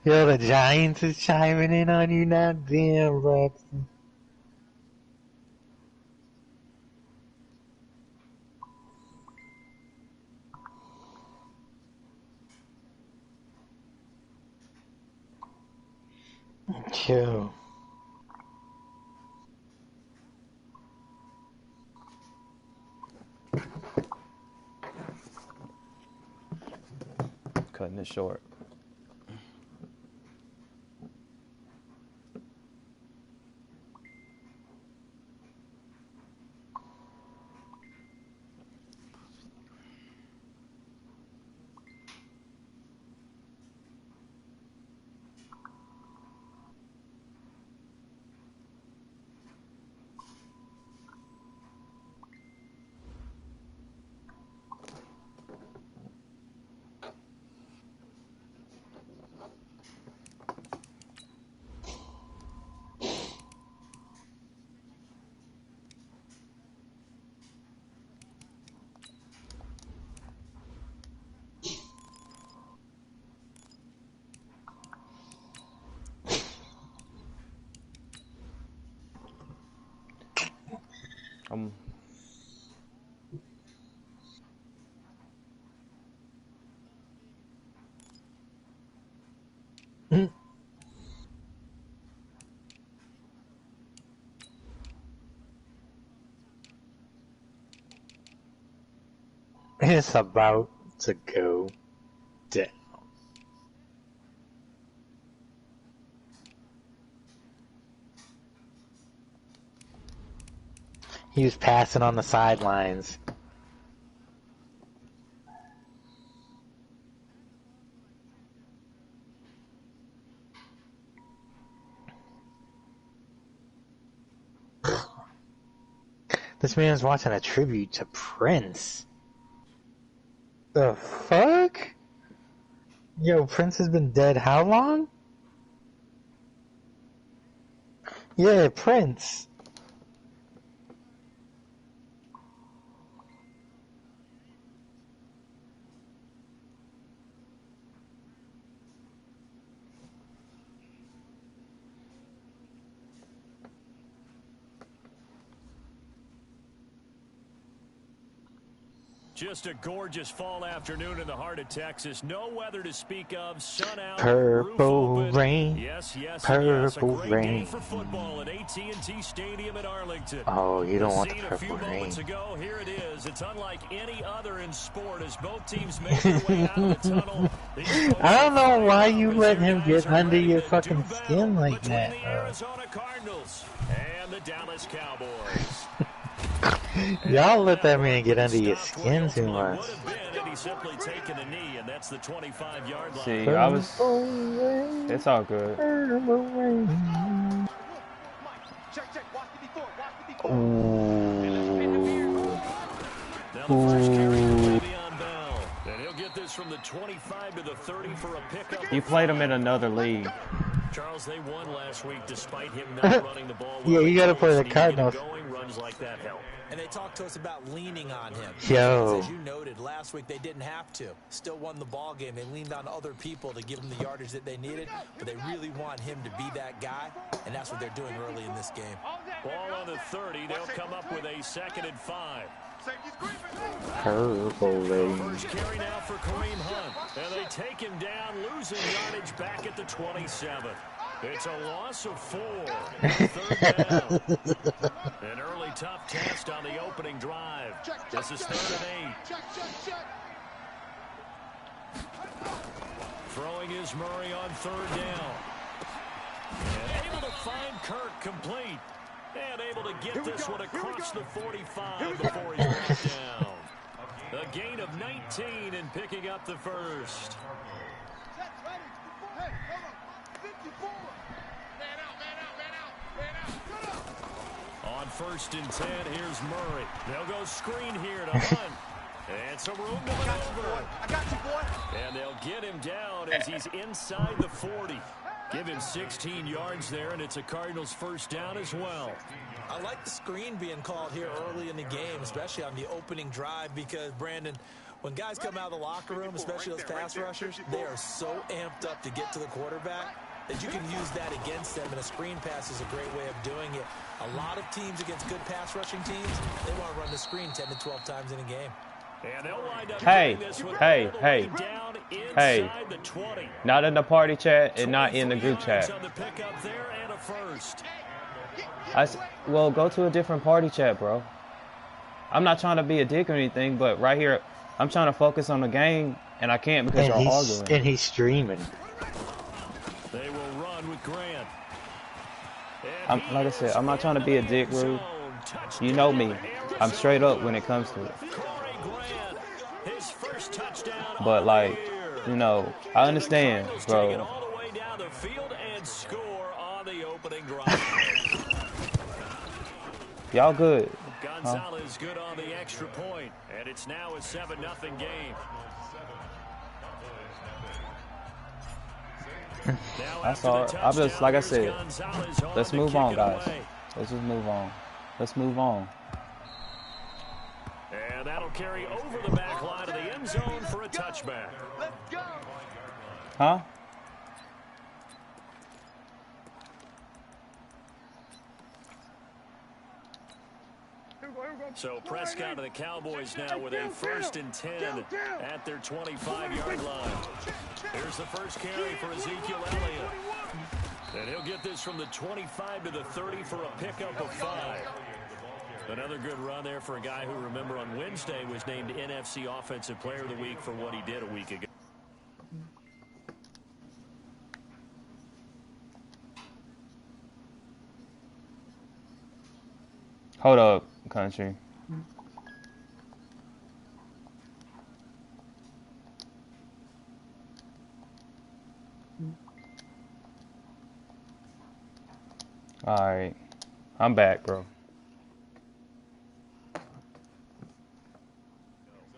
Yo, the Giants is chiming in on you now. Damn, Braxton. Yo. Cutting it short. It's about to go down. He was passing on the sidelines. This man's watching a tribute to Prince. The fuck? Yo, Prince has been dead how long? Yeah, Prince. Just a gorgeous fall afternoon in the heart of Texas. No weather to speak of. Sun out. Purple rain. Yes, yes, purple yes. A great rain. day for football at AT&T Stadium in Arlington. Oh, you don't want the purple a few rain. Moments ago, here it is. It's unlike any other in sport as both teams make their way out of the tunnel. I don't know why you let him get under your fucking skin like that. The Arizona Cardinals and the Dallas Cowboys. Y'all let that man get under your skin too much. See, it's all good. You played him in another league. Charles, they won last week despite him not running the ball. Yeah, you gotta play the Cardinals. Runs like that help. And they talked to us about leaning on him. Yo. As you noted, last week they didn't have to. Still won the ball game. They leaned on other people to give them the yardage that they needed, but they really want him to be that guy, and that's what they're doing early in this game. Ball on the 30. They'll come up with a 2nd and 5. Purple rain. First carry now for Kareem Hunt. And they take him down, losing yardage back at the 27. It's a loss of 4. 3rd down. An early tough test on the opening drive. This is 3rd and 8. Throwing is Murray on 3rd down. And able to find Kirk complete. And able to get this one across the 45 before he's brought down. A gain of 19 and picking up the first. On 1st and 10, here's Murray. They'll go screen here to Hunt. And some room to maneuver. I got you, boy. And they'll get him down as he's inside the 40. Give him 16 yards there, and it's a Cardinals 1st down as well. I like the screen being called here early in the game, especially on the opening drive, because, Brandon, When guys come out of the locker room, especially those pass rushers, they are so amped up to get to the quarterback that you can use that against them, and a screen pass is a great way of doing it. A lot of teams against good pass rushing teams, they want to run the screen 10 to 12 times in a game. And they'll wind up Hey, doing this with hey, all the hey, way down hey. inside the 20. Not in the party chat and not in the group 23 yards chat. on the pickup there and a first. Well, go to a different party chat, bro. I'm not trying to be a dick or anything, but right here, I'm trying to focus on the game, and I can't because y'all arguing. And he's streaming. They will run with Grant. Like I said, I'm not trying to be a dick, Rude. You know me. I'm straight up when it comes to it. But, like, you know, I understand, bro. Y'all good. Gonzalez good on the extra point, and it's now a 7-0 game. I saw it. I'm just, like I said, let's move on, guys. Let's just move on. Let's move on. And that'll carry over the back line of the end zone for a touchback. Huh? So Prescott and the Cowboys now with a 1st and 10 at their 25-yard line. Here's the first carry for Ezekiel Elliott. And he'll get this from the 25 to the 30 for a pickup of 5. Another good run there for a guy who, remember, on Wednesday was named NFC Offensive Player of the Week for what he did a week ago. Hold up, country. Alright. I'm back, bro.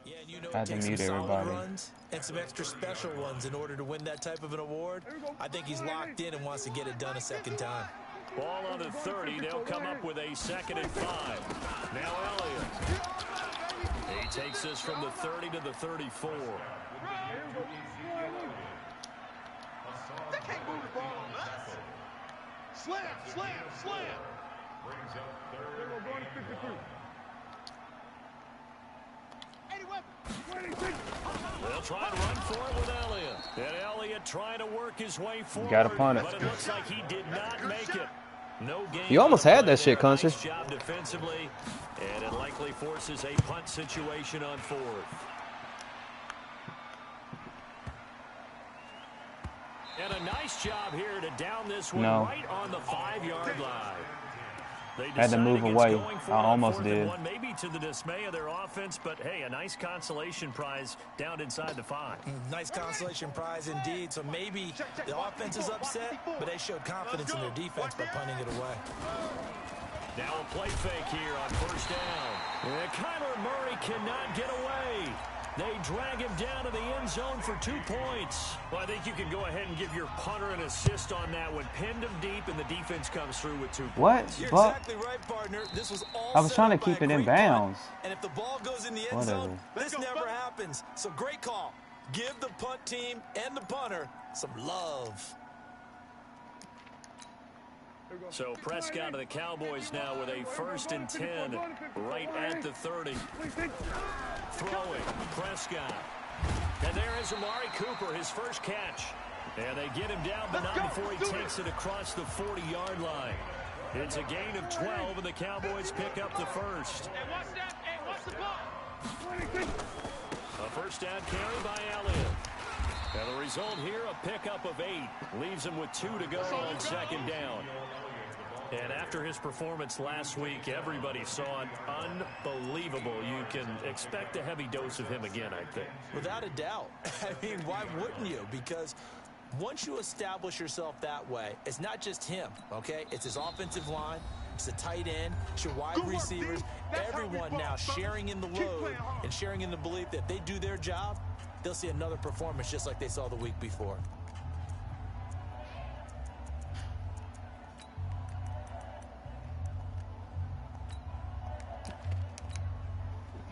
Yeah, and you know, I had to mute everybody. Runs and some extra special ones in order to win that type of an award. I think he's locked in and wants to get it done a second time. Ball on the 30. They'll come up with a 2nd and 5. Now Elliott. He takes this from the 30 to the 34. They can't move the ball on us. Slam, slam, slam. Brings up 3rd and 53. They'll try and run for it with Elliott. And Elliott trying to work his way forward. Got to punt it. But it looks like he did not make it. No game. You almost had that shit, country. Nice job defensively, and it likely forces a punt situation on 4th. And a nice job here to down this one right on the 5-yard line. They had to move away. I almost did. Maybe to the dismay of their offense, but hey, a nice consolation prize down inside the 5. Nice consolation prize indeed. So maybe the offense is upset, but they showed confidence in their defense by punting it away. Now a play fake here on 1st down. And Kyler Murray cannot get away. They drag him down to the end zone for 2 points. Well, I think you can go ahead and give your punter an assist on that one. Pinned him deep, and the defense comes through with 2 points. What? You're exactly right, partner. This was all I was trying to keep it in bounds. And if the ball goes in the end zone, this never happens. So great call. Give the punt team and the punter some love. So Prescott of the Cowboys now with a 1st and 10 right at the 30. Throwing, Prescott. And there is Amari Cooper, his first catch. And they get him down, but not before he takes it across the 40-yard line. It's a gain of 12, and the Cowboys pick up the 1st. A 1st down carry by Elliott. And the result here, a pickup of 8. Leaves him with 2 to go on 2nd down. And after his performance last week, everybody saw it. Unbelievable. You can expect a heavy dose of him again, I think. Without a doubt. I mean, why wouldn't you? Because once you establish yourself that way, it's not just him, okay? It's his offensive line. It's the tight end. It's your wide receivers. Everyone now sharing in the load and sharing in the belief that if they do their job, they'll see another performance just like they saw the week before.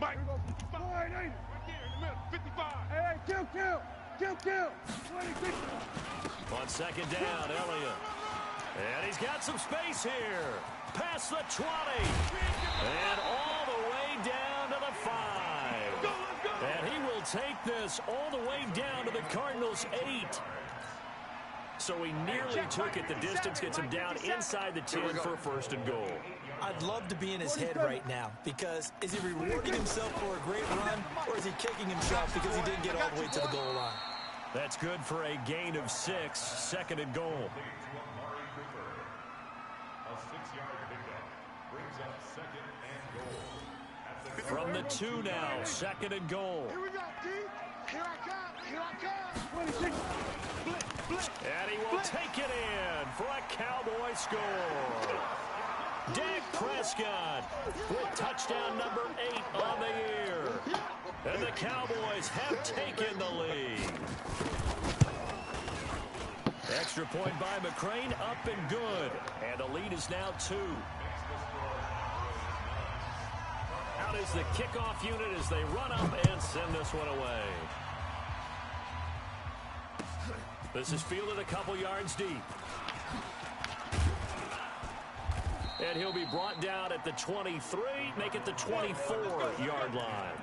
Mike, behind, ain't it? Right there in the middle. Hey, kill. 26. On second down, Elliott. And he's got some space here. Past the 20. And all the way down to the 5. And he will take this all the way down to the Cardinals' 8. So he nearly took it the distance, gets him down inside the 10 for a first and goal. I'd love to be in his head right now, because is he rewarding himself for a great run, or is he kicking himself because he didn't get all the way to the goal line? That's good for a gain of 6, second and goal. A 6-yard pickup brings up second and goal. From the 2 now, second and goal. Here we go, D. Here I come. 26. And he will take it in for a Cowboy score. Dak Prescott with touchdown number 8 on the year. And the Cowboys have taken the lead. Extra point by McCrane, up and good. And the lead is now 2. Out is the kickoff unit as they run up and send this one away. This is fielded a couple yards deep. And he'll be brought down at the 23, make it the 24-yard line.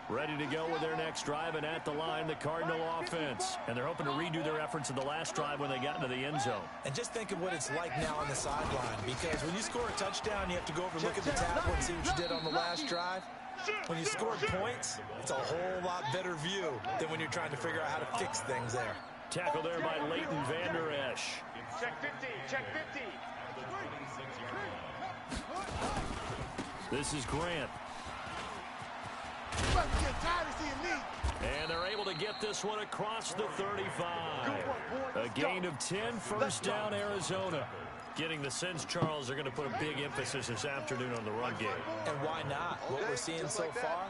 Ready to go with their next drive, and at the line, the Cardinal offense. And they're hoping to redo their efforts in the last drive when they got into the end zone. And just think of what it's like now on the sideline, because when you score a touchdown, you have to go over and look at the tablet and see what you did on the last drive. When you scored points, it's a whole lot better view than when you're trying to figure out how to fix things there. Tackle there by Leighton Vander Esch. Check 50. Check 50. This is Grant. And they're able to get this one across the 35. A gain of 10, first down Arizona. Getting the sense, Charles, they're going to put a big emphasis this afternoon on the run game. And why not? What we're seeing so far,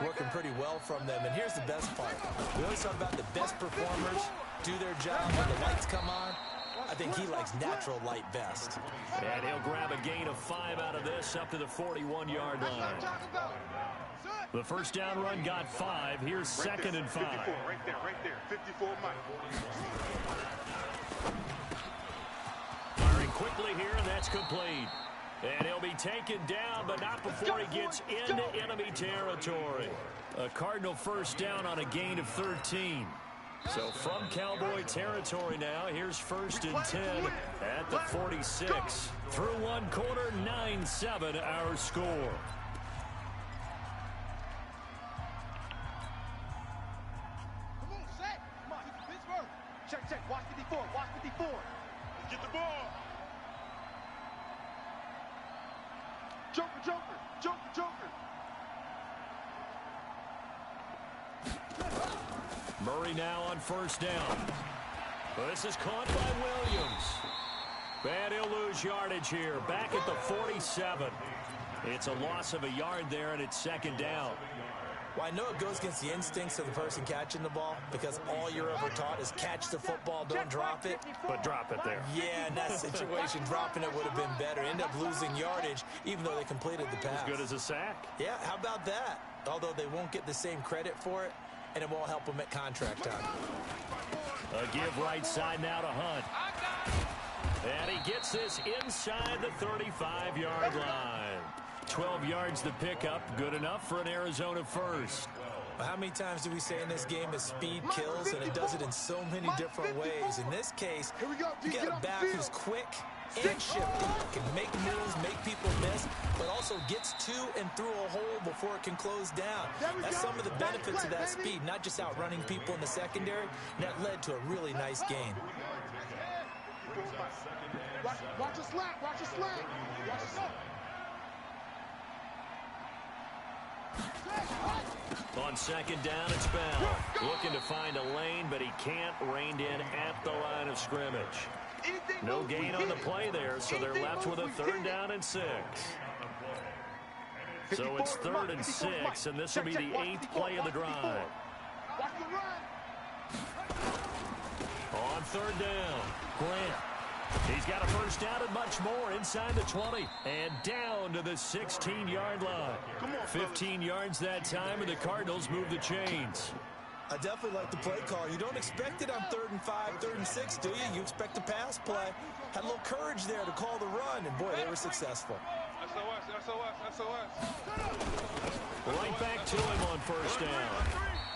working pretty well from them. And here's the best part. We always talk about the best performers do their job when the lights come on. I think he likes natural light best. And he'll grab a gain of 5 out of this up to the 41-yard line. The first down run got 5. Here's second and 5. 54, right there. 54, Mike. Firing quickly here, and that's complete. And he'll be taken down, but not before he gets into enemy territory. A Cardinal first down on a gain of 13. So from Cowboy territory now, here's first and 10 at the 46. Through one quarter, 9-7 our score. Check. Watch 54. Watch 54. Let's get the ball. Joker. Murray now on first down. But this is caught by Williams. And he'll lose yardage here. Back at the 47. It's a loss of a yard there, and it's second down. Well, I know it goes against the instincts of the person catching the ball, because all you're ever taught is catch the football, don't drop it. But drop it there. Yeah, in that situation, dropping it would have been better. End up losing yardage, even though they completed the pass. As good as a sack. Yeah, how about that? Although they won't get the same credit for it, and it won't help them at contract time. A give right side now to Hunt. And he gets this inside the 35-yard line. 12 yards to pick up, good enough for an Arizona first. Well, how many times do we say in this game that speed kills, and it does it in so many different ways? In this case, you get a back who's quick and shifty, can make moves, make people miss, but also gets to and through a hole before it can close down. That's some of the benefits of that speed, not just outrunning people in the secondary, and that led to a really nice gain. Watch a slant. On second down, it's Bell. Looking to find a lane, but he can't. Reined in at the line of scrimmage. No gain on the play there, so they're left with a third down and 6. So it's 3rd and 6, and this will be the 8th play of the drive. On third down, Grant He's got a first down and much more inside the 20 and down to the 16-yard line. 15 yards that time, and the Cardinals move the chains. I definitely like the play call. You don't expect it on 3rd and 5, 3rd and 6, do you? You expect a pass play. Had a little courage there to call the run, and boy, they were successful. Right back to him on first down.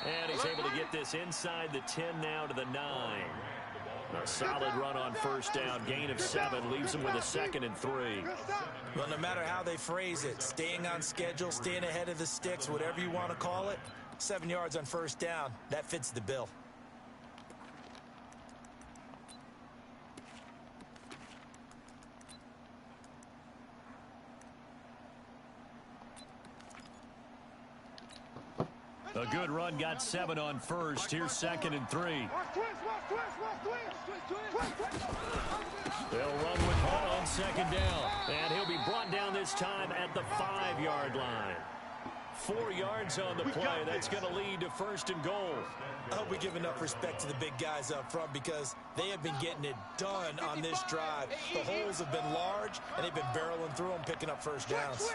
And he's able to get this inside the 10 now to the 9. A solid run on first down. Gain of 7 leaves him with a 2nd and 3. Well, no matter how they phrase it, staying on schedule, staying ahead of the sticks, whatever you want to call it, 7 yards on first down, that fits the bill. A good run, got 7 on first. Here's 2nd and 3. They'll run with Hunt on 2nd down. And he'll be brought down this time at the 5-yard line. 4 yards on the play. That's going to lead to 1st and goal. I hope we give enough respect to the big guys up front because they have been getting it done on this drive. The holes have been large, and they've been barreling through them, picking up first downs.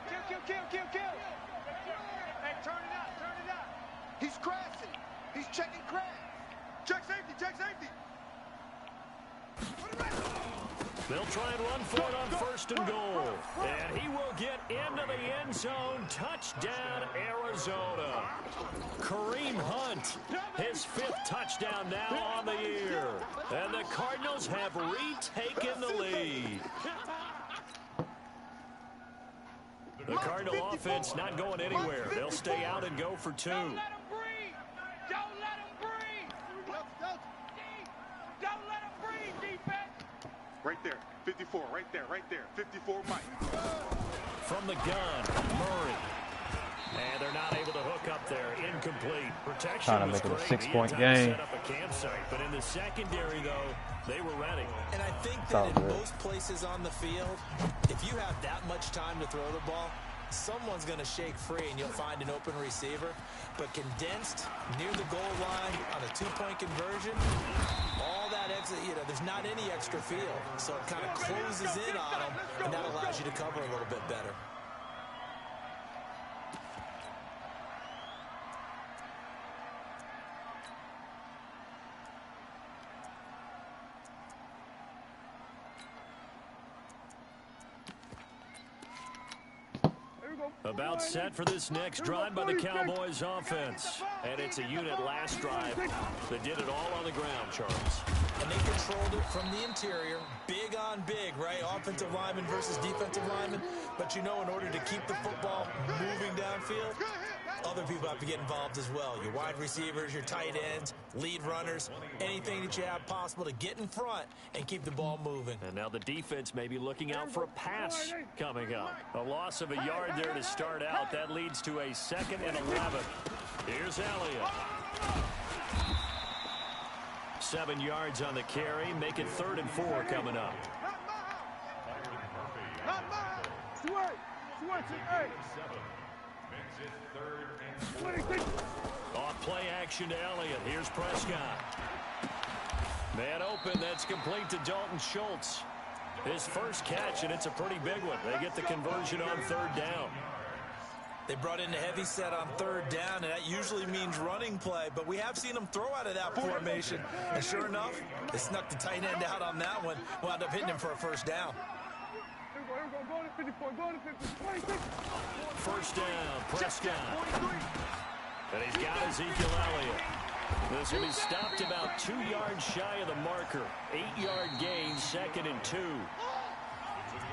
Kill. Hey, turn it out. He's crashing. He's checking crash. Check safety. They'll try and run for it on 1st and goal. And he will get into the end zone. Touchdown, Arizona. Kareem Hunt, his 5th touchdown now on the year. And the Cardinals have retaken the lead. The Cardinal offense not going anywhere. They'll stay out and go for 2. Don't let him breathe. Don't let him breathe, defense. Right there. 54, right there. 54, Mike. From the gun, Murray. And they're not able to hook up there. Incomplete. Protection Trying to was make it a great. 6-point He had time to game. set up a campsite, but in the secondary, though, they were ready. And I think that in most places on the field, if you have that much time to throw the ball, someone's going to shake free and you'll find an open receiver. But condensed near the goal line on a 2-point conversion, all that exit, there's not any extra field. So it kind of closes in on them, and that allows you to cover a little bit better. About set for this next drive by the Cowboys offense. And it's a unit last drive that did it all on the ground, Charles. And they controlled it from the interior. Big on big, right? Offensive lineman versus defensive lineman. But in order to keep the football moving downfield, other people have to get involved as well. Your wide receivers, your tight ends, lead runners, anything that you have possible to get in front and keep the ball moving. And now the defense may be looking out for a pass coming up. A loss of a yard there to start out. That leads to a 2nd and 11. Here's Elliott. 7 yards on the carry. Make it 3rd and 4 coming up. Off play action to Elliott. Here's Prescott. Man open. That's complete to Dalton Schultz. His first catch, and it's a pretty big one. They get the conversion on 3rd down. They brought in a heavy set on 3rd down, and that usually means running play, but we have seen them throw out of that formation. And sure enough, they snuck the tight end out on that one, wound up hitting him for a first down. First down, Prescott. And he's got Ezekiel Elliott. This will be stopped about 2 yards shy of the marker. 8-yard gain, 2nd and 2.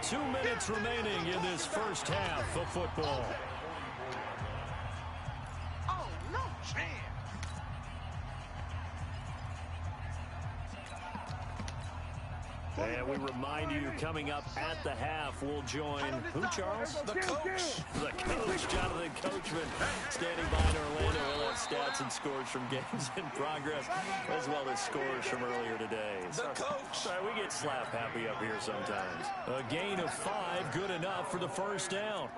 2 minutes remaining in this first half of football. Oh, no chance. And we remind you, coming up at the half, we'll join who, Charles? The coach. The coach, Jonathan Coachman, standing by in Orlando. We'll have stats and scores from games in progress, as well as scores from earlier today. The coach. Sorry, we get slap happy up here sometimes. A gain of 5, good enough for the first down.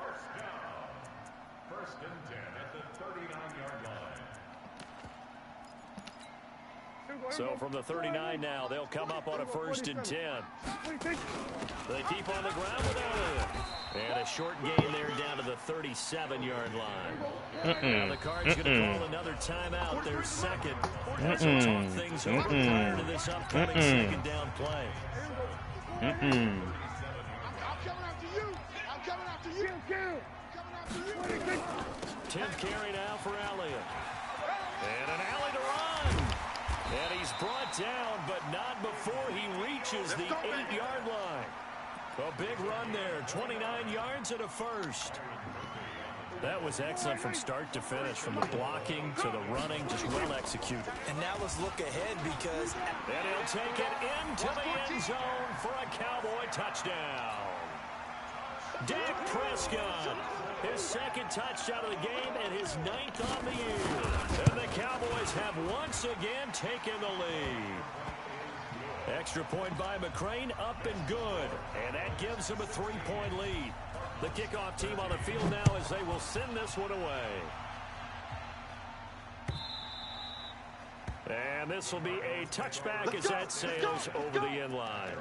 1st and 10 at the 39-yard line. So from the 39 now, they'll come up on a 1st and 10. They keep on the ground without it. And a short gain there down to the 37-yard line. Now the Cards going to call another timeout, their second. As they talk things over prior to this upcoming 2nd down play. I'm coming after you. I'm coming after you. I'm coming after you. 10th carry now for Elliott. And an alley to run. And he's brought down, but not before he reaches the 8-yard line. A big run there, 29 yards and a 1st. That was excellent from start to finish, from the blocking to the running, just well executed. And now let's look ahead because... And he'll take it into the end zone for a Cowboy touchdown. Dak Prescott, his 2nd touchdown of the game and his 9th on the year. And the Cowboys have once again taken the lead. Extra point by McCrane, up and good. And that gives them a 3-point lead. The kickoff team on the field now as they will send this one away. And this will be a touchback as that sails over the end line.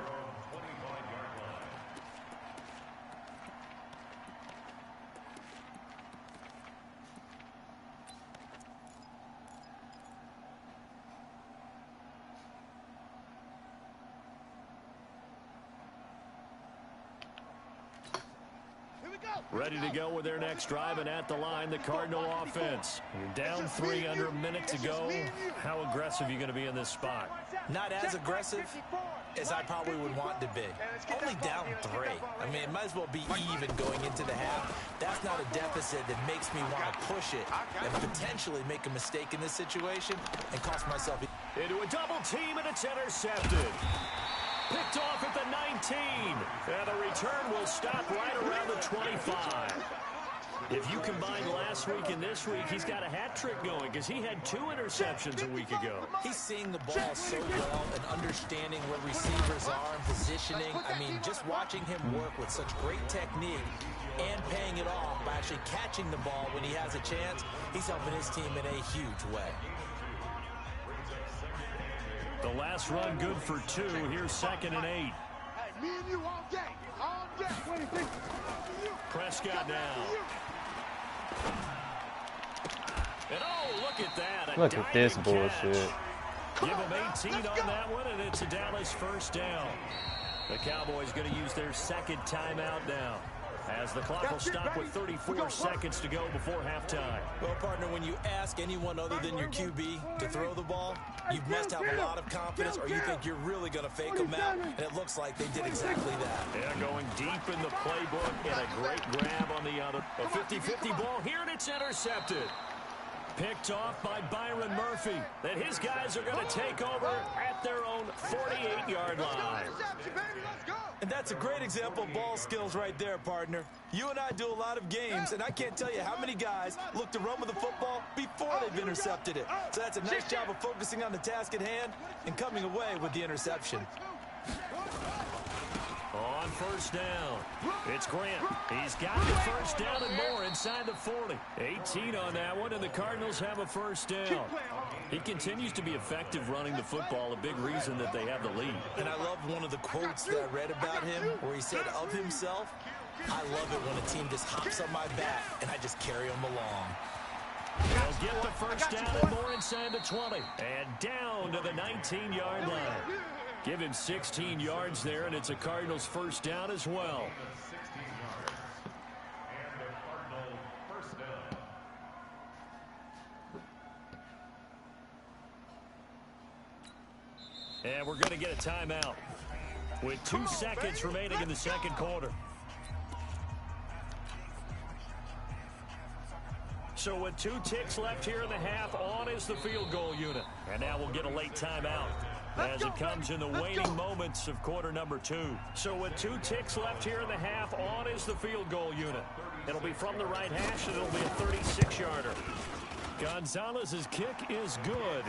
Ready to go with their next drive, and at the line, the Cardinal offense. You're down 3 under a minute to go. How aggressive are you going to be in this spot? Not as aggressive as I probably would want to be. Only down 3. I mean, it might as well be even going into the half. That's not a deficit that makes me want to push it and potentially make a mistake in this situation and cost myself. Into a double team, and it's intercepted. Picked off at the 19. And the return will stop right around the 25. If you combine last week and this week, he's got a hat trick going because he had 2 interceptions a week ago. He's seeing the ball so well and understanding where receivers are and positioning. I mean, just watching him work with such great technique and paying it off by actually catching the ball when he has a chance, he's helping his team in a huge way. The last run good for 2. Here's 2nd and 8. Hey, me and you all day. All day. Prescott now. And oh, look at that. Look at this bullshit. Give him 18 on that one, and it's a Dallas 1st down. The Cowboys going to use their 2nd timeout now, as the clock will stop with 34 seconds to go before halftime. Well, partner, when you ask anyone other than your QB to throw the ball, you must have a lot of confidence, or you think you're really going to fake them out, and it looks like they did exactly that. Yeah, going deep in the playbook, and a great grab on the other. A 50-50 ball here, and it's intercepted. Picked off by Byron Murphy. That his guys are going to take over at their own 48-yard line. And that's a great example of ball skills right there, partner. You and I do a lot of games, and I can't tell you how many guys look to run with the football before they've intercepted it. So that's a nice job of focusing on the task at hand and coming away with the interception. On 1st down, it's Grant. He's got the 1st down and more inside the 40. 18 on that one, and the Cardinals have a 1st down. He continues to be effective running the football, a big reason that they have the lead. And I love one of the quotes that I read about him where he said of himself, I love it when a team just hops on my back and I just carry them along. They'll get the 1st down and more inside the 20. And down to the 19-yard line. Give him 16 yards there, and it's a Cardinals 1st down as well. And we're going to get a timeout with 2 seconds remaining in the 2nd quarter. So with 2 ticks left here in the half, on is the field goal unit. And now we'll get a late timeout as it comes in the waning moments of quarter number 2. So with 2 ticks left here in the half, on is the field goal unit. It'll be from the right hash, and it'll be a 36-yarder. Gonzalez's kick is good,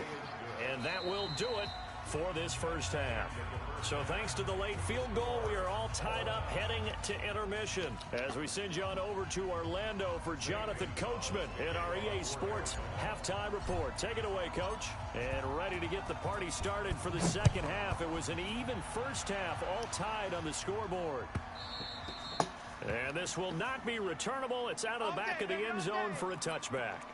and that will do it for this first half. So thanks to the late field goal, we are all tied up heading to intermission as we send you on over to Orlando for Jonathan Coachman in our EA Sports halftime report. Take it away, Coach. And ready to get the party started for the second half. It was an even first half, all tied on the scoreboard. And this will not be returnable. It's out of the back of the end zone for a touchback.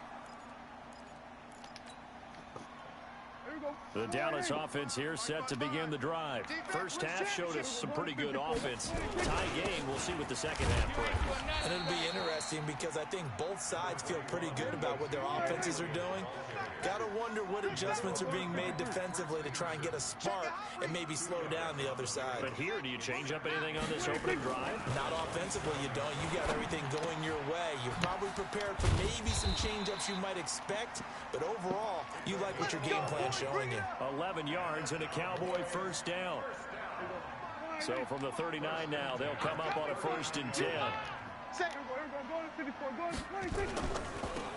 The Dallas offense here set to begin the drive. First half showed us some pretty good offense. Tie game, we'll see what the second half brings. And it'll be interesting because I think both sides feel pretty good about what their offenses are doing. Got to wonder what adjustments are being made defensively to try and get a spark and maybe slow down the other side. But here, do you change up anything on this opening drive? Not offensively, you don't. You got everything going your way. You're probably prepared for maybe some change-ups you might expect, but overall, you like what your game plan's showing you. 11 yards and a Cowboy first down. So from the 39 now, they'll come up on a 1st and 10.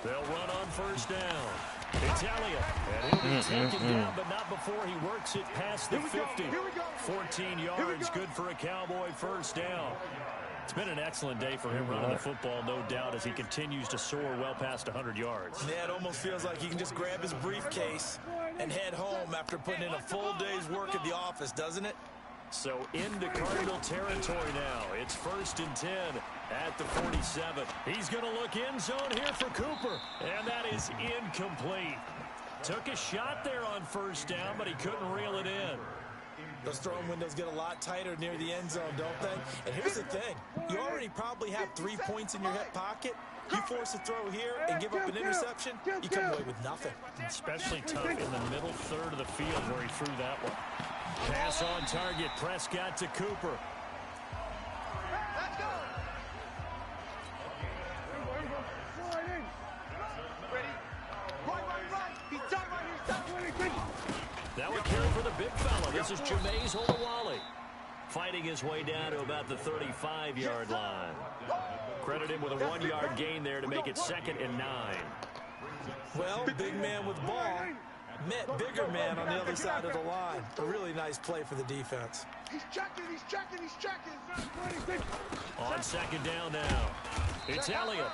They'll run on 1st down. It's Elliott. And he'll be taken down, but not before he works it past the 50. 14 yards, good for a Cowboy first down. It's been an excellent day for him running the football, no doubt, as he continues to soar well past 100 yards. Yeah, it almost feels like he can just grab his briefcase and head home after putting in a full day's work at the office, doesn't it? So into Cardinal territory now. It's 1st and 10 at the 47. He's going to look end zone here for Cooper, and that is incomplete. Took a shot there on 1st down, but he couldn't reel it in. Those throwing windows get a lot tighter near the end zone, don't they? And here's the thing. You already probably have 3 points in your hip pocket. You force a throw here and give up an interception, you come away with nothing. Especially tough in the middle third of the field where he threw that one. Pass on target. Prescott to Cooper. Let's go. Ready? Right. He's done right. That would carry for the big fella. This is Jameis Olawale. Fighting his way down to about the 35-yard line. Credit him with a 1-yard gain there to make it 2nd and 9. Well, big man with ball met bigger man on the other side of the line. A really nice play for the defense. He's checking. On 2nd down now. It's Elliott.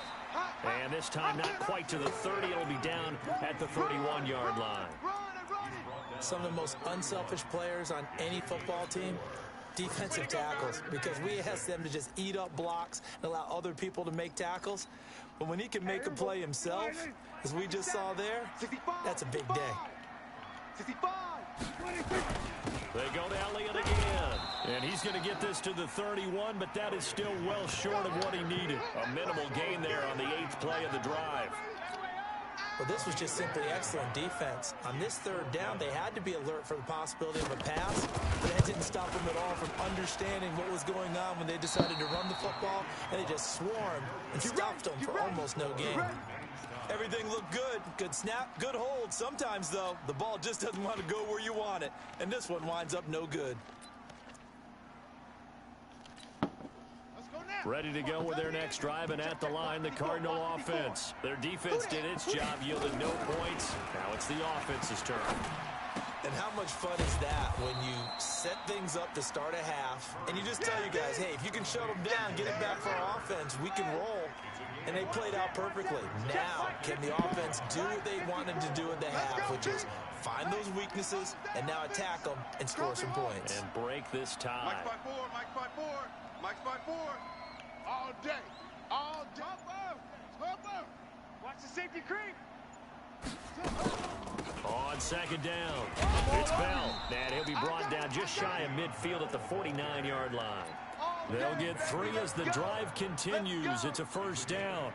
And this time not quite to the 30. It'll be down at the 31-yard line. Some of the most unselfish players on any football team, defensive tackles, because we ask them to just eat up blocks and allow other people to make tackles. But when he can make a play himself, as we just saw there, that's a big day. 65. They go to Elliott again. And he's going to get this to the 31, but that is still well short of what he needed. A minimal gain there on the 8th play of the drive. Well, this was just simply excellent defense. On this 3rd down, they had to be alert for the possibility of a pass, but that didn't stop them at all from understanding what was going on when they decided to run the football, and they just swarmed and stuffed them for almost no gain. Everything looked good. Good snap, good hold. Sometimes, though, the ball just doesn't want to go where you want it, and this one winds up no good. Ready to go with their next drive, and at the line, the Cardinal offense. Their defense did its job, yielded no points. Now it's the offense's turn. And how much fun is that when you set things up to start a half, and you just tell you guys, hey, if you can shut them down, get it back for our offense, we can roll. And they played out perfectly. Now, can the offense do what they wanted to do in the half, which is find those weaknesses and now attack them and score some points. And break this tie. Mike 5-4. All day. Watch the safety creep. On 2nd down, it's Bell. And he'll be brought down just shy of midfield at the 49-yard line. They'll get 3 as the drive continues. It's a 1st down.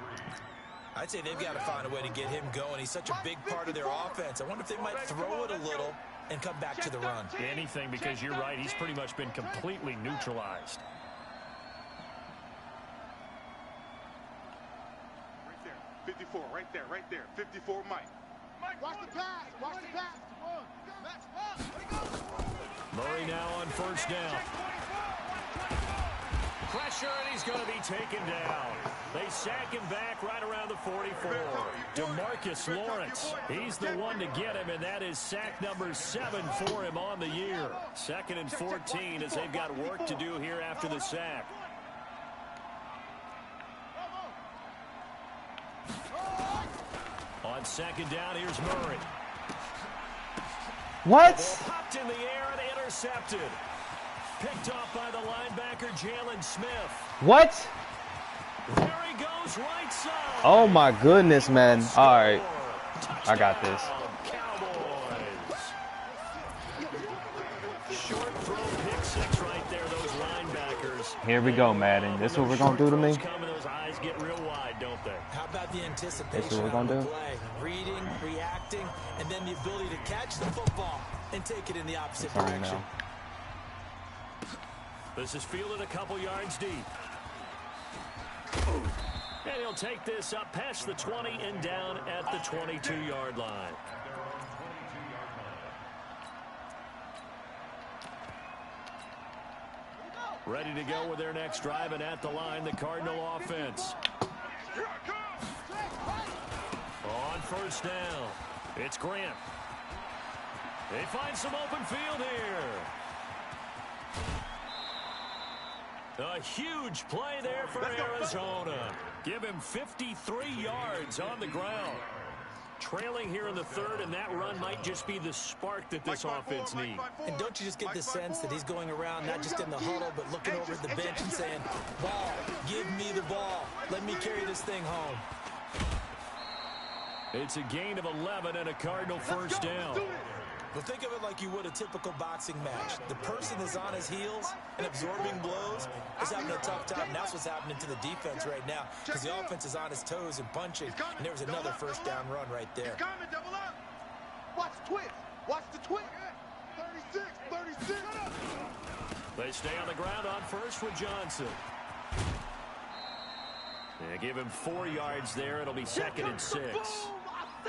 I'd say they've got to find a way to get him going. He's such a big part of their offense. I wonder if they might throw it a little and come back to the run. Anything, because you're right. He's pretty much been completely neutralized. Right there. 54, Mike. Watch the pass. Murray now on 1st down. pressure, and he's going to be taken down. They sack him back right around the 44. DeMarcus Lawrence, he's the one to get him, and that is sack number 7 for him on the year. 2nd and 14 as they've got work to do here after the sack. On 2nd down, here's Murray. What? Ball popped in the air and intercepted. Picked off by the linebacker, Jalen Smith. What? There he goes, right side. Oh my goodness, man. All right. I got this. Cowboys. Short throw, pick 6 right there, those linebackers. Here we go, Madden. This is what we're going to do to me? Those eyes get real wide, don't they? How about the anticipation This is what we're on gonna the do? play? Reading, reacting, and then the ability to catch the football and take it in the opposite Sorry, direction. now. This is fielded a couple yards deep. And he'll take this up past the 20 and down at the 22-yard line. Ready to go with their next drive, and at the line, the Cardinal offense. On 1st down, it's Grant. They find some open field here. A huge play there for Arizona. Give him 53 yards on the ground. Trailing here in the 3rd, and that run might just be the spark that this offense needs. And don't you just get the sense that he's going around not just in the huddle, but looking over at the bench and saying, ball, give me the ball. Let me carry this thing home. It's a gain of 11 and a Cardinal 1st down. Well, think of it like you would a typical boxing match. The person is on his heels and absorbing blows is having a tough time. That's what's happening to the defense right now because the offense is on his toes and punching. And there was another 1st down run right there. Watch the twist. Watch the twist. 36. They stay on the ground on 1st with Johnson. They give him 4 yards there. It'll be 2nd and 6.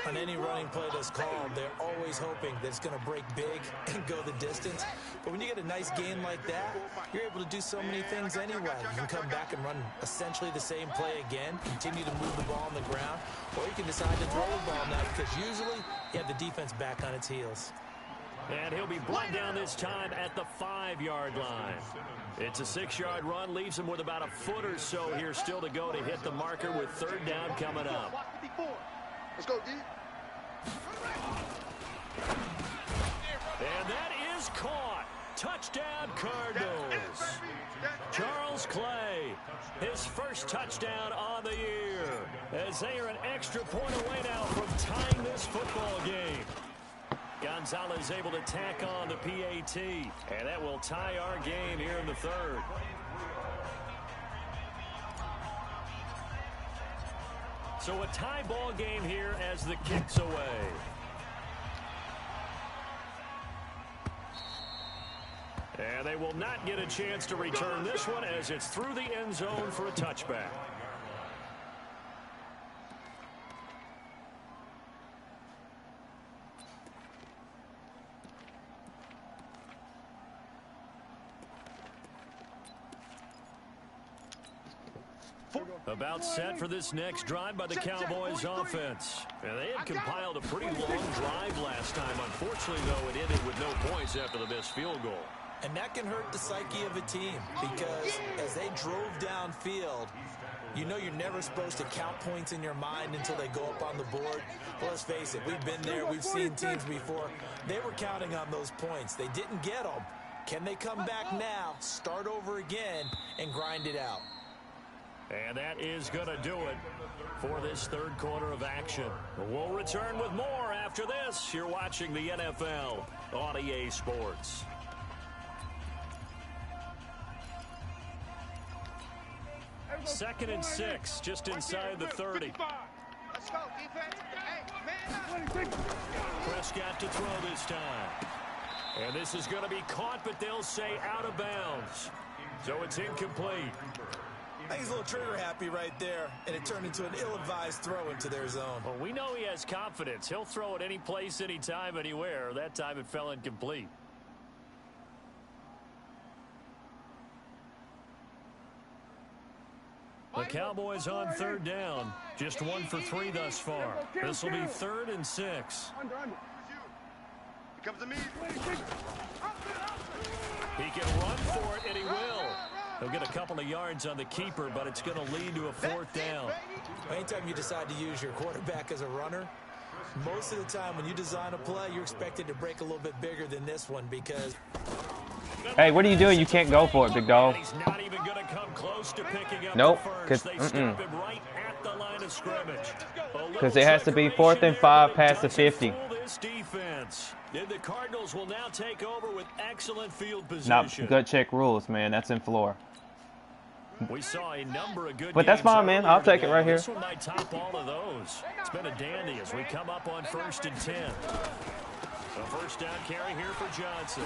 On any running play that's called, they're always hoping that it's going to break big and go the distance. But when you get a nice gain like that, you're able to do so many things anyway. You can come back and run essentially the same play again, continue to move the ball on the ground, or you can decide to throw the ball now because usually you have the defense back on its heels. And he'll be brought down this time at the 5-yard line. It's a 6-yard run, leaves him with about a foot or so here still to go to hit the marker with 3rd down coming up. Let's go, D. And that is caught. Touchdown, Cardinals. Charles Clay, his 1st touchdown on the year, as they are an extra point away now from tying this football game. Gonzalez able to tack on the PAT, and that will tie our game here in the 3rd. So a tie ball game here as the kick's away. And they will not get a chance to return this one as it's through the end zone for a touchback. About set for this next drive by the Cowboys offense. And they had compiled a pretty long drive last time. Unfortunately, though, it ended with no points after the missed field goal. And that can hurt the psyche of a team because as they drove downfield, you know you're never supposed to count points in your mind until they go up on the board. Well, let's face it, we've been there. We've seen teams before. They were counting on those points. They didn't get them. Can they come back now, start over again, and grind it out? And that is going to do it for this 3rd quarter of action. We'll return with more after this. You're watching the NFL on EA Sports. Second and 6, just inside the 30. Let's go, defense. Hey, man. Prescott to throw this time. And this is going to be caught, but they'll say out of bounds. So it's incomplete. I think he's a little trigger happy right there, and it turned into an ill-advised throw into their zone. Well, we know he has confidence. He'll throw it any place, anytime, anywhere. That time it fell incomplete. The Cowboys on 3rd down. Just 1 for 3 thus far. This will be 3rd and 6. Under. Here comes the meat. He can run for it, and he will. He'll get a couple of yards on the keeper, but it's going to lead to a 4th down. Anytime you decide to use your quarterback as a runner, most of the time when you design a play, you're expected to break a little bit bigger than this one because... Hey, what are you doing? You can't go for it, big dog. He's not even going to come close to picking up Nope, the first. They stop him right at the line of scrimmage. Because it has to be 4th and 5 past the 50. This defense. And the Cardinals will now take over with excellent field position. Not gut check rules, man. That's in floor. We saw a number of good But that's fine, man. I'll take it right here. This one might top all of those. It's been a dandy as we come up on 1st and 10. A 1st down carry here for Johnson.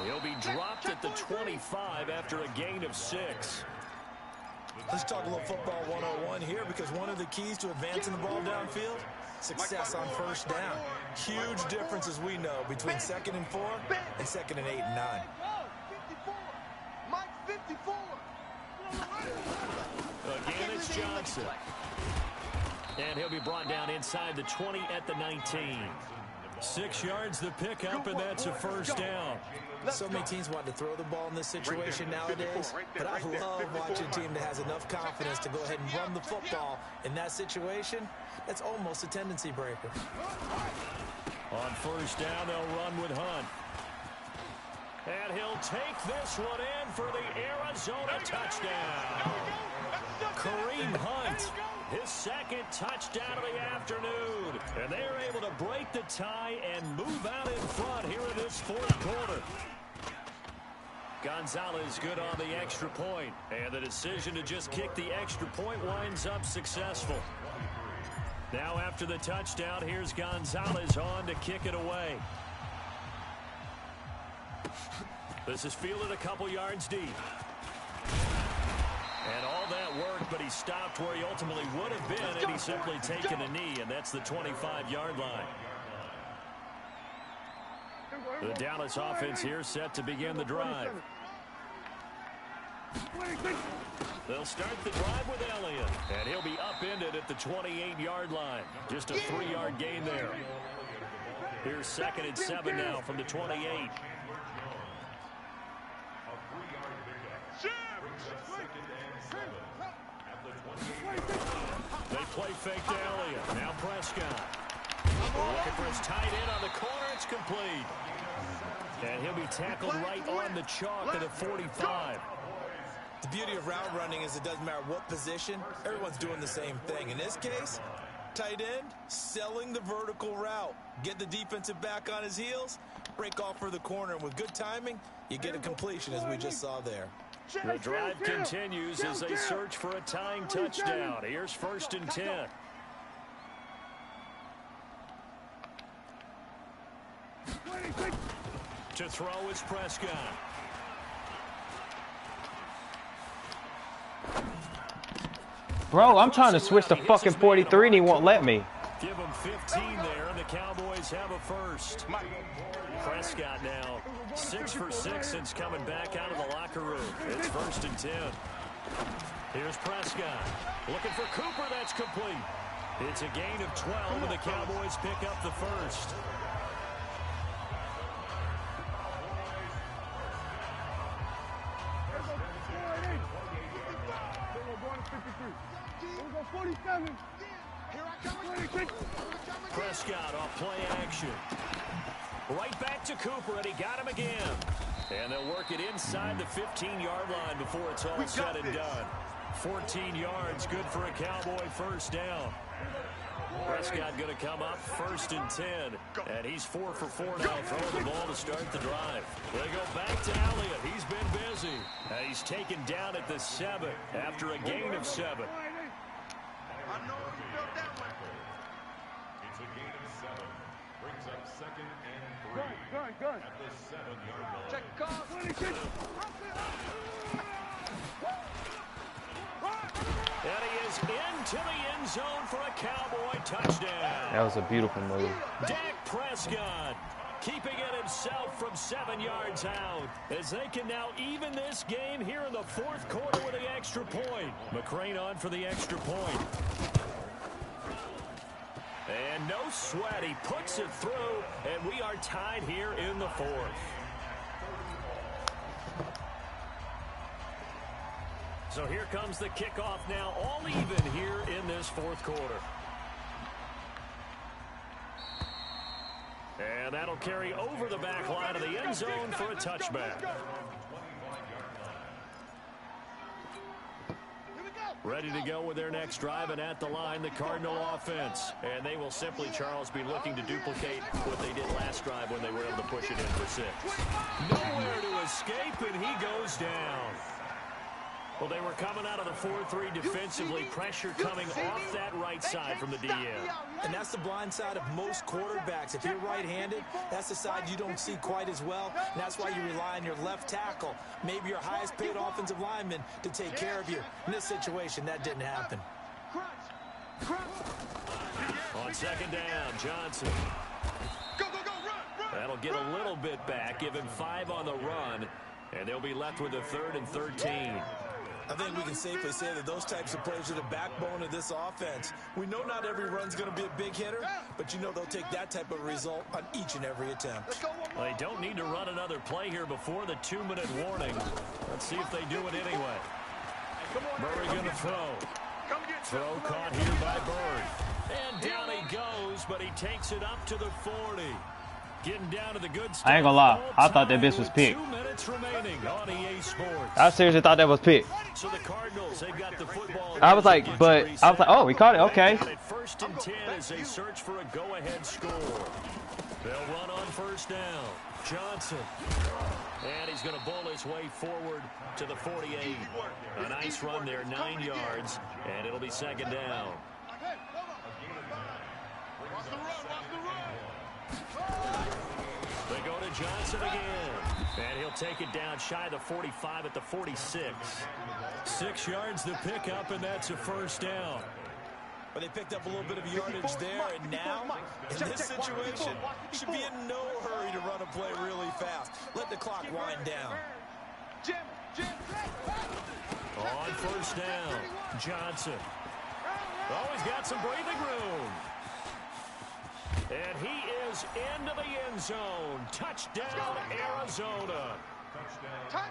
He'll be dropped at the 25 after a gain of 6. Let's talk a little football 101 here because one of the keys to advancing the ball downfield, success on 1st down. Huge difference, as we know, between 2nd and 4 and 2nd and 8 and 9. 54. Mike 54. Again, it's Johnson. And he'll be brought down inside the 20 at the 19. 6 yards the pickup, and that's a 1st down. So many teams want to throw the ball in this situation nowadays, but I love watching a team that has enough confidence to go ahead and run the football in that situation. That's almost a tendency breaker. On 1st down, they'll run with Hunt. And he'll take this one in for the Arizona touchdown. Kareem Hunt, his 2nd touchdown of the afternoon. And they're able to break the tie and move out in front here in this 4th quarter. Gonzalez good on the extra point. And the decision to just kick the extra point winds up successful. Now after the touchdown, here's Gonzalez on to kick it away. This is fielded a couple yards deep. And all that work, but he stopped where he ultimately would have been, and he's simply taken a knee, and that's the 25-yard line. The Dallas offense here set to begin the drive. They'll start the drive with Elliott, and he'll be upended at the 28-yard line. Just a 3-yard gain there. Here's 2nd and 7 now from the 28. They play fake to Elliott. Now Prescott. Looking for his tight end on the corner. It's complete. And he'll be tackled right on the chalk at the 45. The beauty of route running is it doesn't matter what position. Everyone's doing the same thing. In this case, tight end, selling the vertical route. Get the defensive back on his heels, break off for the corner. And with good timing, you get a completion as we just saw there. The drive continues as they search for a tying touchdown. Here's 1st and 10. To throw is Prescott. Bro, I'm trying to switch to fucking 43 and he won't let me. Give him 15 there, and the Cowboys have a 1st. Prescott now 6 for 6 since coming back out of the locker room. It's 1st and 10. Here's Prescott. Looking for Cooper. That's complete. It's a gain of 12, and the Cowboys pick up the 1st. Prescott off play action. Right back to Cooper, and he got him again. And they'll work it inside the 15-yard line before it's all said and done. 14 yards, good for a Cowboy 1st down. Prescott going to come up 1st and 10. And he's 4 for 4 now, throwing the ball to start the drive. They go back to Elliott. He's been busy. And he's taken down at the 7 after a gain of 7. I know you felt that way. It's a gain of 7. Brings up 2nd and 3. Good. At the 7-yard line. Check And he is into the end zone for a Cowboy touchdown. That was a beautiful move. Dak Prescott keeping it himself from 7 yards out, as they can now even this game here in the fourth quarter with the extra point. McCrane on for the extra point. And no sweat, he puts it through, and we are tied here in the fourth. So here comes the kickoff now, all even here in this fourth quarter. And that'll carry over the back line of the end zone for a touchback. Ready to go with their next drive, and at the line, the Cardinal offense. And they will simply, Charles, be looking to duplicate what they did last drive when they were able to push it in for 6. Nowhere to escape, and he goes down. Well, they were coming out of the 4-3 defensively. Pressure coming off that right side from the DM. And that's the blind side of most quarterbacks. If you're right-handed, that's the side you don't see quite as well. And that's why you rely on your left tackle, maybe your highest-paid offensive lineman, to take care of you. In this situation, that didn't happen. On second down, Johnson. That'll get a little bit back, give him 5 on the run, and they'll be left with a 3rd and 13. I think we can safely say that those types of plays are the backbone of this offense. We know not every run's going to be a big hitter, but you know they'll take that type of result on each and every attempt. Well, they don't need to run another play here before the 2-minute warning. Let's see if they do it anyway. Murray going to throw. Throw caught here by Bird. And down he goes, but he takes it up to the 40. Getting down to the good stuff. I ain't gonna lie. I thought that bitch was picked. 2 minutes remaining on EA Sports. I seriously thought that was picked. So the Cardinals, they've got the football. I was like, oh, we caught it. Okay. First and 10 as they search for a go-ahead score. They'll run on first down. Johnson. And he's going to bowl his way forward to the 48. A nice run there, 9 yards, and it'll be second down. They go to Johnson again. And he'll take it down shy of the 45 at the 46. 6 yards to pick up, and that's a first down. But they picked up a little bit of yardage there, and now, in this situation, should be in no hurry to run a play really fast. Let the clock wind down. On first down, Johnson. Oh, he's got some breathing room. And he is into the end zone. Touchdown, Arizona.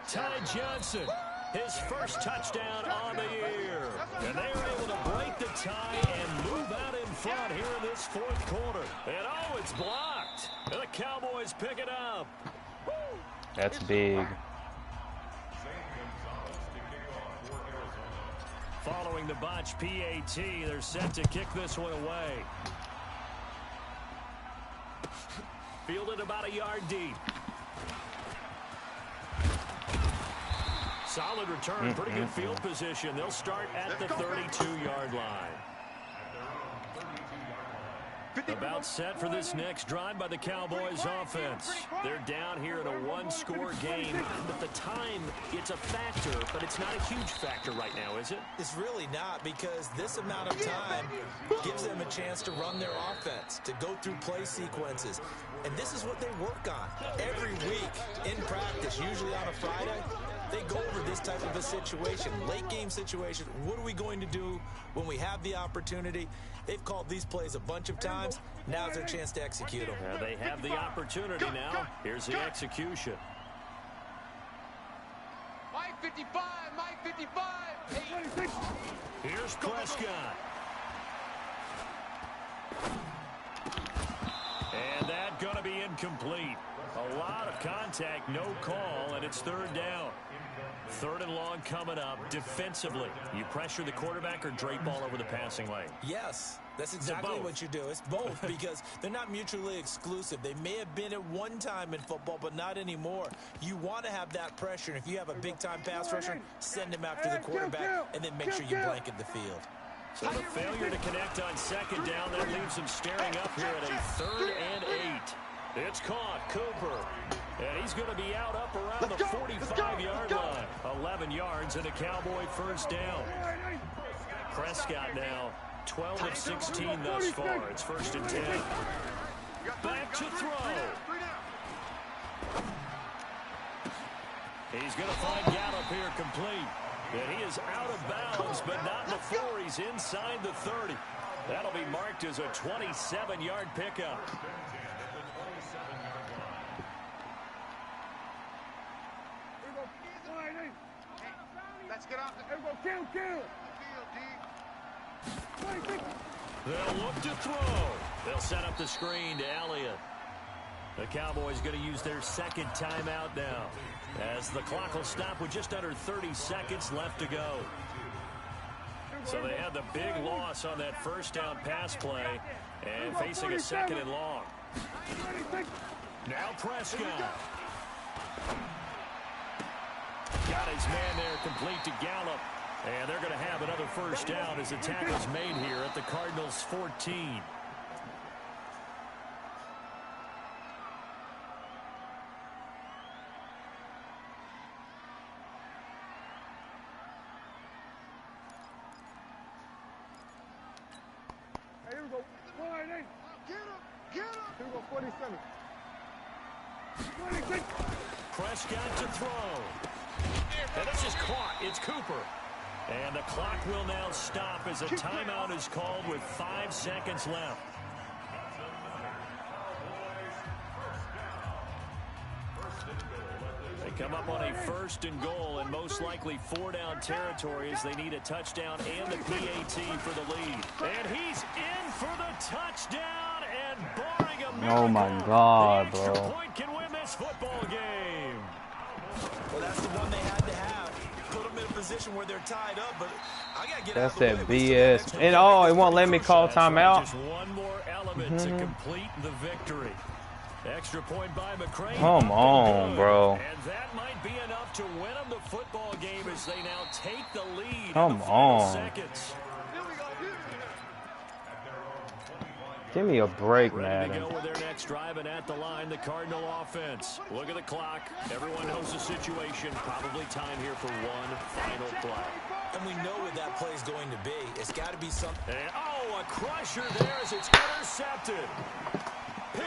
Ty Johnson, his first touchdown on the year. And they are able to break the tie and move out in front here in this fourth quarter. And oh, it's blocked. And the Cowboys pick it up. That's big. Following the botch PAT, they're set to kick this one away. Fielded about a yard deep. Solid return, pretty good field position. They'll start at the 32-yard line. About set for this next drive by the Cowboys offense. They're down here in a one-score game. But the time, it's a factor, but it's not a huge factor right now, is it? It's really not, because this amount of time gives them a chance to run their offense, to go through play sequences. And this is what they work on every week in practice, usually on a Friday. They go over this type of a situation, late game situation. What are we going to do when we have the opportunity? They've called these plays a bunch of times. Now's their chance to execute them. They have the opportunity now. Here's the execution. Mike 55, Mike 55. Here's Prescott. And that going to be incomplete. A lot of contact, no call, and it's third down. Third and long coming up. Defensively, you pressure the quarterback or drape ball over the passing lane? Yes, that's exactly what you do. It's both, because they're not mutually exclusive. They may have been at one time in football, but not anymore. You want to have that pressure, and if you have a big-time pass rusher, send him after the quarterback, and then make sure you blanket the field. So the failure to connect on second down, that leaves him staring up here at a 3rd and 8. It's caught, Cooper. And he's going to be out up around the 45-yard line. 11 yards and a Cowboy first down. Prescott now 12 of 16 thus far. It's 1st and 10. Back to throw. He's going to find Gallup here complete. And he is out of bounds, but not before he's inside the 30. That'll be marked as a 27-yard pickup. Let's get off the kill. They'll look to throw. They'll set up the screen to Elliott. The Cowboys going to use their second timeout now, as the clock will stop with just under 30 seconds left to go. So they had the big loss on that first down pass play and facing a second and long. Now Prescott. Got his man there complete to Gallup. And they're going to have another first down as the tackle's made here at the Cardinals' 14. Here we go. Get him. Here we go, 47. 26. Prescott to throw. And this is caught. It's Cooper. And the clock will now stop as a timeout is called with 5 seconds left. They come up on a 1st and goal and most likely 4-down territory as they need a touchdown and the PAT for the lead. And he's in for the touchdown, and barring a miracle, Oh my God, the extra bro. point can win this football game. Well, that's the one they had to have. Put them in a position where they're tied up, but I gotta get That's out of the that way. We still got BS. extra And time. it won't let me call That's right, timeout. just one more element to complete the victory. Extra point by McCray. Come on, bro. And that might be enough to win them the football game as they now take the lead Come in the final on. seconds. Give me a break, Ready to man. go with their next drive, and at the line, the Cardinal offense. Look at the clock. Everyone knows the situation. Probably time here for one final play. And we know what that play is going to be. It's got to be something. And, a crusher there as it's intercepted.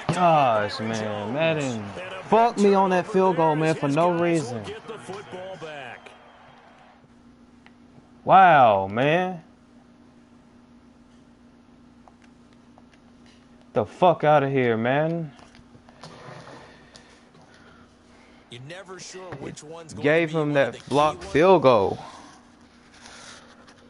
Gosh, man. Madden fucked me on that field goal, man, for no reason. Get the football back. Wow, man. The fuck out of here, man. You're never sure which one's going Gave to be him one of that the key blocked ones. field goal.